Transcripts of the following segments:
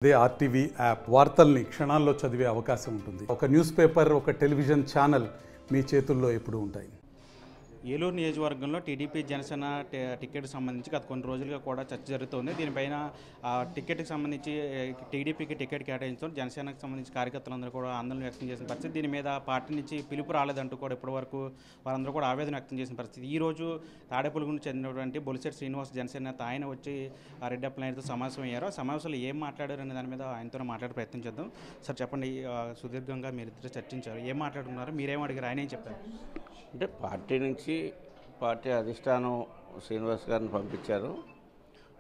అదే RTV app వార్తల్ని క్షణాల్లో చదివే అవకాశం ఉంటుంది. ఒక న్యూస్ పేపర్, ఒక టెలివిజన్ ఛానల్ మీ చేతుల్లో ఎప్పుడూ ఉంటాయి. ఏలూరు నియోజకవర్గంలో టీడీపీ జనసేన టికెట్కి సంబంధించి గత కొన్ని రోజులుగా కూడా చర్చ జరుగుతుంది. దీనిపైన టికెట్కి సంబంధించి టీడీపీకి టికెట్ కేటాయించడం, జనసేనకు సంబంధించి కార్యకర్తలందరూ కూడా ఆందోళన వ్యక్తం చేసిన పరిస్థితి. దీని మీద పార్టీ నుంచి పిలుపు రాలేదంటూ కూడా ఇప్పటివరకు వారందరూ కూడా ఆవేదన వ్యక్తం చేసిన పరిస్థితి. ఈరోజు తాడేపల్లిగూడెం చెందినటువంటి బొలిశెట్టి శ్రీనివాస్ జనసేన నేత ఆయన వచ్చి రెడ్డి అప్పలనాయుడుతో సమావేశం అయ్యారు. ఆ సమావేశంలో ఏం మాట్లాడారు అనే దాని మీద ఆయనతో మాట్లాడే ప్రయత్నం చేద్దాం. సార్ చెప్పండి, సుదీర్ఘంగా మీరిద్దరు చర్చించారు, ఏం మాట్లాడుకున్నారు, మీరేం అడిగారు, ఆయన ఏం చెప్పారు? అంటే పార్టీ నుంచి పార్టీ అధిష్టానం శ్రీనివాస్ గారిని పంపించారు.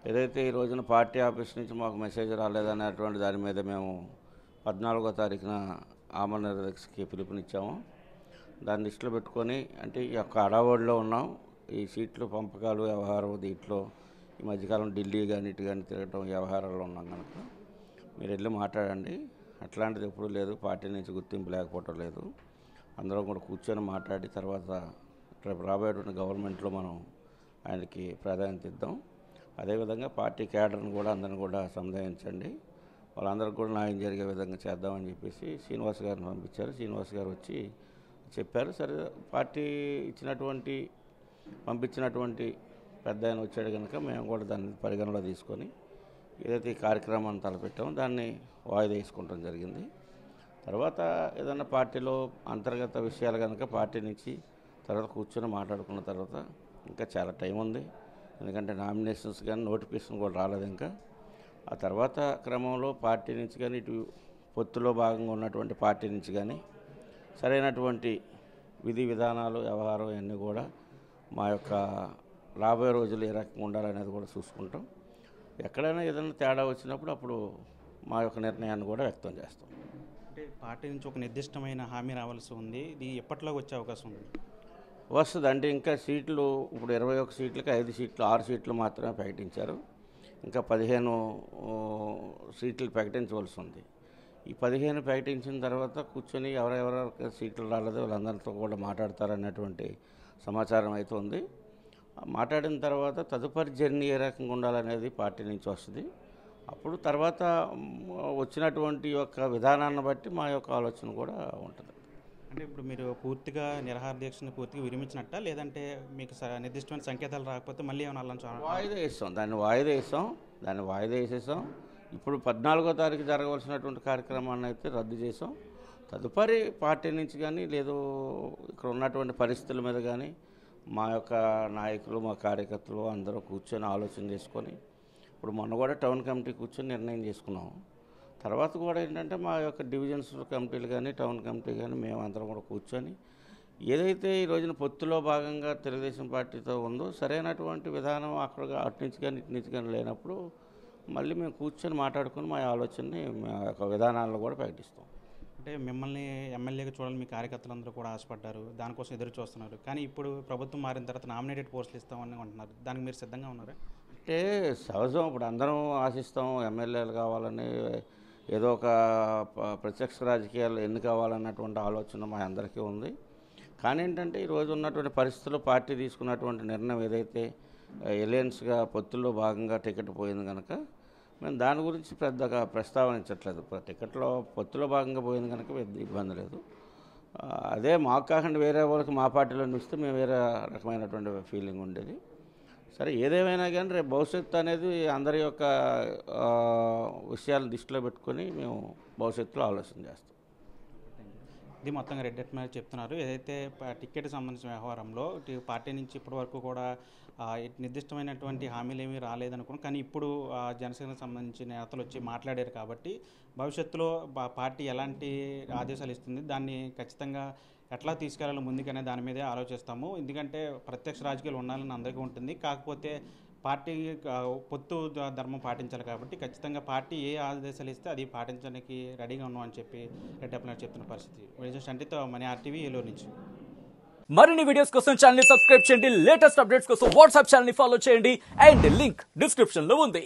ఏదైతే ఈ రోజున పార్టీ ఆఫీస్ నుంచి మాకు మెసేజ్ రాలేదనేటువంటి దాని మీద మేము 14వ తారీఖున ఆమరణ దీక్షకి పిలుపునిచ్చాము. దాన్ని దృష్టిలో పెట్టుకొని అంటే ఈ యొక్క అడావడిలో ఉన్నాం. ఈ సీట్లు పంపకాలు వ్యవహారం దీంట్లో ఈ మధ్యకాలం ఢిల్లీ కానీ ఇటు కానీ తిరగటం వ్యవహారాల్లో ఉన్నాం కనుక మీరు వెళ్ళి మాట్లాడండి. అట్లాంటిది ఎప్పుడూ లేదు, పార్టీ నుంచి గుర్తింపు లేకపోవటం లేదు. అందరం కూడా కూర్చొని మాట్లాడి తర్వాత రేపు రాబోయేటువంటి గవర్నమెంట్లో మనం ఆయనకి ప్రాధాన్యత ఇద్దాం. అదేవిధంగా పార్టీ క్యాడర్ని కూడా అందరిని కూడా సంధానించండి, వాళ్ళందరికీ కూడా న్యాయం జరిగే విధంగా చేద్దామని చెప్పేసి శ్రీనివాస్ గారిని పంపించారు. శ్రీనివాస్ గారు వచ్చి చెప్పారు. సరే, పార్టీ పంపించినటువంటి పెద్ద ఆయన వచ్చాడు కనుక మేము కూడా దాన్ని పరిగణలో తీసుకొని ఏదైతే ఈ కార్యక్రమాన్ని తలపెట్టామో దాన్ని వాయిదా వేసుకుంటాం జరిగింది. తర్వాత ఏదన్నా పార్టీలో అంతర్గత విషయాలు కనుక పార్టీ నుంచి తర్వాత కూర్చొని మాట్లాడుకున్న తర్వాత ఇంకా చాలా టైం ఉంది. ఎందుకంటే నామినేషన్స్ కానీ నోటిఫికేషన్ కూడా రాలేదు ఇంకా. ఆ తర్వాత క్రమంలో పార్టీ నుంచి కానీ ఇటు పొత్తులో భాగంగా ఉన్నటువంటి పార్టీ నుంచి కానీ సరైనటువంటి విధి విధానాలు వ్యవహారం అన్నీ కూడా మా యొక్క రాబోయే రోజులు ఏ రకంగా ఉండాలనేది కూడా చూసుకుంటాం. ఎక్కడైనా ఏదైనా తేడా వచ్చినప్పుడు అప్పుడు మా యొక్క నిర్ణయాన్ని కూడా వ్యక్తం చేస్తాం. అంటే పార్టీ నుంచి ఒక నిర్దిష్టమైన హామీ రావాల్సి ఉంది, ఇది ఎప్పటిలోకి వచ్చే అవకాశం ఉంది? వస్తుంది. అంటే ఇంకా సీట్లు ఇప్పుడు 21 సీట్లకి 5 సీట్లు 6 సీట్లు మాత్రమే ప్రకటించారు. ఇంకా 15 సీట్లు ప్రకటించవలసి ఉంది. ఈ 15 ప్రకటించిన తర్వాత కూర్చొని ఎవరెవరికి సీట్లు రాలేదో వాళ్ళందరితో కూడా మాట్లాడతారనేటువంటి సమాచారం అయితే ఉంది. మాట్లాడిన తర్వాత తదుపరి జర్నీ ఏ రకంగా ఉండాలనేది పార్టీ నుంచి వస్తుంది. అప్పుడు తర్వాత వచ్చినటువంటి యొక్క విధానాన్ని బట్టి మా యొక్క ఆలోచన కూడా ఉంటుంది. అంటే ఇప్పుడు మీరు పూర్తిగా నిరాహార దీక్షను పూర్తిగా విరమించినట్ట, లేదంటే మీకు నిర్దిష్టమైన సంకేతాలు రాకపోతే మళ్ళీ ఏమైనా వాయిదా వేస్తాం, దాన్ని వాయిదా వేసేసాం. ఇప్పుడు 14వ తారీఖు జరగవలసినటువంటి కార్యక్రమాన్ని అయితే రద్దు చేసాం. తదుపరి పార్టీ నుంచి కానీ లేదు ఇక్కడ ఉన్నటువంటి పరిస్థితుల మీద కానీ మా యొక్క నాయకులు మా కార్యకర్తలు అందరూ కూర్చొని ఆలోచన చేసుకొని ఇప్పుడు మొన్న కూడా టౌన్ కమిటీ కూర్చొని నిర్ణయం చేసుకున్నాం. తర్వాత కూడా ఏంటంటే మా యొక్క డివిజన్స్ కమిటీలు కానీ టౌన్ కమిటీ కానీ మేమందరం కూడా కూర్చొని ఏదైతే ఈ రోజున పొత్తులో భాగంగా తెలుగుదేశం పార్టీతో ఉందో సరైనటువంటి విధానం అక్కడ అటు నుంచి కానీ ఇటు నుంచి కానీ లేనప్పుడు మళ్ళీ మేము కూర్చొని మాట్లాడుకొని మా ఆలోచనని మా యొక్క విధానాలను కూడా ప్రకటిస్తాం. అంటే మిమ్మల్ని ఎమ్మెల్యేగా చూడాలని మీ కార్యకర్తలందరూ కూడా ఆశపడ్డారు, దానికోసం ఎదురు చూస్తున్నారు. కానీ ఇప్పుడు ప్రభుత్వం మారిన తర్వాత నామినేటెడ్ పోస్టులు ఇస్తామని అంటున్నారు, దానికి మీరు సిద్ధంగా ఉన్నారా? అంటే సహజం, ఇప్పుడు అందరం ఆశిస్తాం ఎమ్మెల్యేలు కావాలని, ఏదో ఒక ప్రత్యక్ష రాజకీయాలు ఎన్ని కావాలన్నటువంటి ఆలోచన మా అందరికీ ఉంది. కానీ ఏంటంటే ఈరోజు ఉన్నటువంటి పరిస్థితుల్లో పార్టీ తీసుకున్నటువంటి నిర్ణయం ఏదైతే ఎలయన్స్గా పొత్తుల్లో భాగంగా టికెట్ పోయింది కనుక మేము దాని గురించి పెద్దగా ప్రస్తావనించట్లేదు. టికెట్లో పొత్తులో భాగంగా పోయింది కనుక పెద్ద ఇబ్బంది లేదు. అదే మాకు కాకుండా వేరే వాళ్ళకి మా పార్టీలో ఇస్తే మేము వేరే రకమైనటువంటి ఫీలింగ్ ఉండేది. సరే, ఏదేమైనా కానీ రేపు భవిష్యత్తు అనేది అందరి యొక్క విషయాలను దృష్టిలో పెట్టుకొని మేము భవిష్యత్తులో ఆలోచన చేస్తాం. ఇది మొత్తంగా రెడ్డి అప్పలనాయుడు చెప్తున్నారు. ఏదైతే టికెట్కి సంబంధించిన వ్యవహారంలో పార్టీ నుంచి ఇప్పటి వరకు కూడా నిర్దిష్టమైనటువంటి హామీలు ఏమీ రాలేదనుకున్నాం. కానీ ఇప్పుడు జనసేనకు సంబంధించిన నేతలు వచ్చి మాట్లాడారు కాబట్టి భవిష్యత్తులో పార్టీ ఎలాంటి ఆదేశాలు ఇస్తుంది, దాన్ని ఖచ్చితంగా ఎట్లా తీసుకెళ్లాలో ముందుకనే దాని మీదే ఆలోచిస్తాము. ఎందుకంటే ప్రత్యక్ష రాజకీయాలు ఉండాలని అందరికీ ఉంటుంది, కాకపోతే పార్టీ పొత్తు ధర్మం పాటించాలి కాబట్టి ఖచ్చితంగా పార్టీ ఏ ఆదేశాలు ఇస్తే అది పాటించడానికి రెడీగా ఉన్నాం అని చెప్పి రెడ్డి అప్పలనాయుడు చెప్తున్న పరిస్థితి. అంటే మన ఆర్టీవీ ఏలూరు నుంచి మరిన్ని వీడియోస్ కోసం ఛానల్ ని సబ్స్క్రైబ్ చేయండి, లేటెస్ట్ అప్డేట్స్ కోసం వాట్సాప్ ఛానల్ ని ఫాలో చేయండి అండ్ లింక్ డిస్క్రిప్షన్ లో ఉంది.